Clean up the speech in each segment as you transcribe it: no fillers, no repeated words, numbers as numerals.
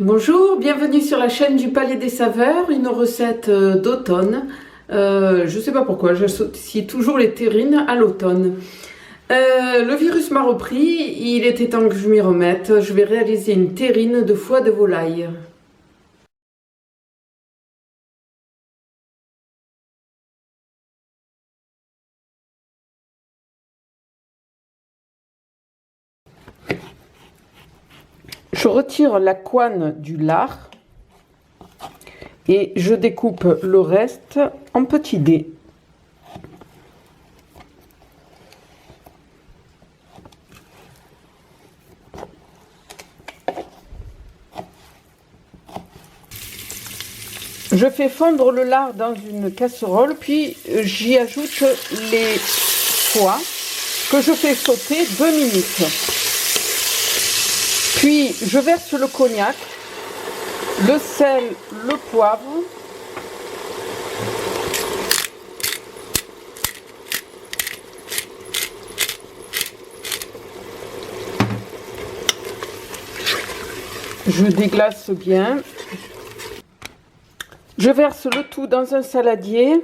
Bonjour, bienvenue sur la chaîne du Palais des Saveurs, une recette d'automne. Je ne sais pas pourquoi, j'associe toujours les terrines à l'automne. Le virus m'a repris, il était temps que je m'y remette. Je vais réaliser une terrine de foie de volaille. Je retire la couenne du lard et je découpe le reste en petits dés. Je fais fondre le lard dans une casserole, puis j'y ajoute les foies que je fais sauter 2 minutes. Puis je verse le cognac, le sel, le poivre. Je déglace bien. Je verse le tout dans un saladier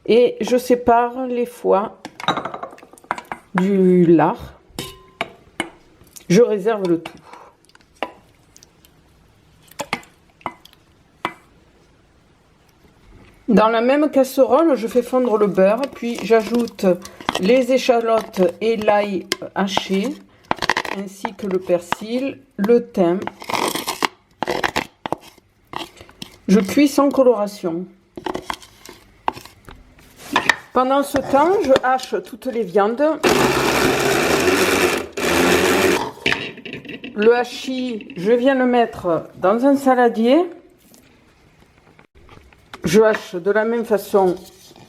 et je sépare les foies du lard. Je réserve le tout. Dans la même casserole, je fais fondre le beurre, puis j'ajoute les échalotes et l'ail haché, ainsi que le persil, le thym. Je cuis sans coloration. Pendant ce temps, je hache toutes les viandes. Le hachis, je viens le mettre dans un saladier. Je hache de la même façon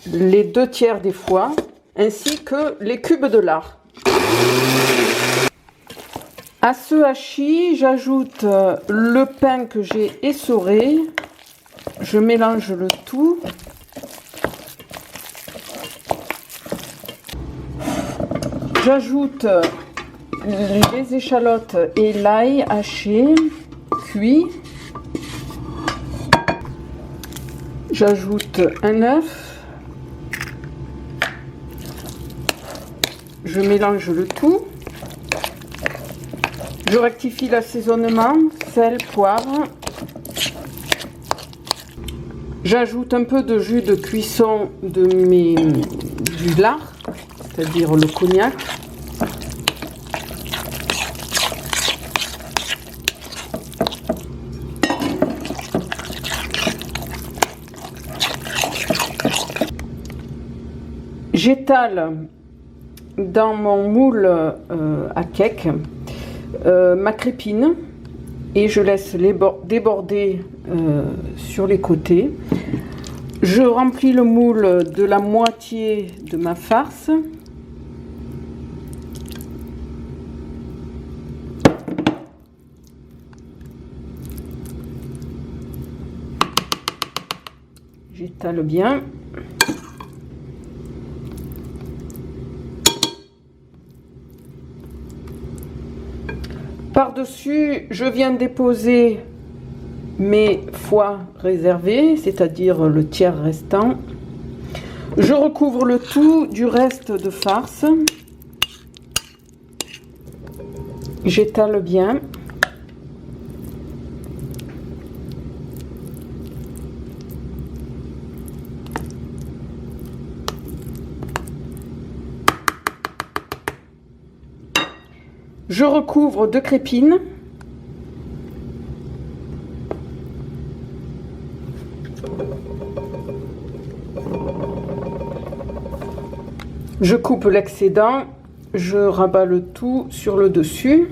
les 2/3 des foies, ainsi que les cubes de lard. À ce hachis, j'ajoute le pain que j'ai essoré. Je mélange le tout. J'ajoute les échalotes et l'ail haché, cuit. J'ajoute un œuf. Je mélange le tout. Je rectifie l'assaisonnement, sel, poivre. J'ajoute un peu de jus de cuisson du lard, c'est-à-dire le cognac. J'étale dans mon moule à cake ma crépine et je laisse déborder sur les côtés. Je remplis le moule de la moitié de ma farce. J'étale bien. Par-dessus, je viens déposer mes foies réservés, c'est-à-dire le tiers restant. Je recouvre le tout du reste de farce. J'étale bien. Je recouvre de crépines. Je coupe l'excédent, je rabats le tout sur le dessus.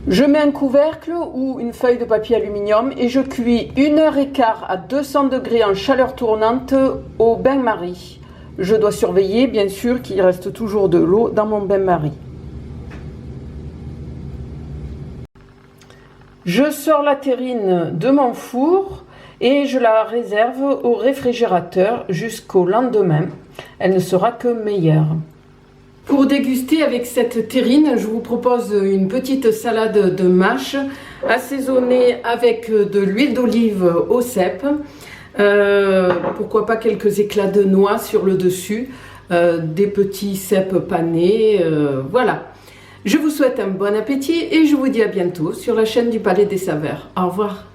Je mets un couvercle ou une feuille de papier aluminium et je cuis 1h15 à 200 degrés en chaleur tournante au bain-marie. Je dois surveiller, bien sûr, qu'il reste toujours de l'eau dans mon bain-marie. Je sors la terrine de mon four et je la réserve au réfrigérateur jusqu'au lendemain. Elle ne sera que meilleure. Pour déguster avec cette terrine, je vous propose une petite salade de mâche assaisonnée avec de l'huile d'olive au cèpe. Pourquoi pas quelques éclats de noix sur le dessus, des petits cèpes panés, voilà. Je vous souhaite un bon appétit et je vous dis à bientôt sur la chaîne du Palais des Saveurs. Au revoir.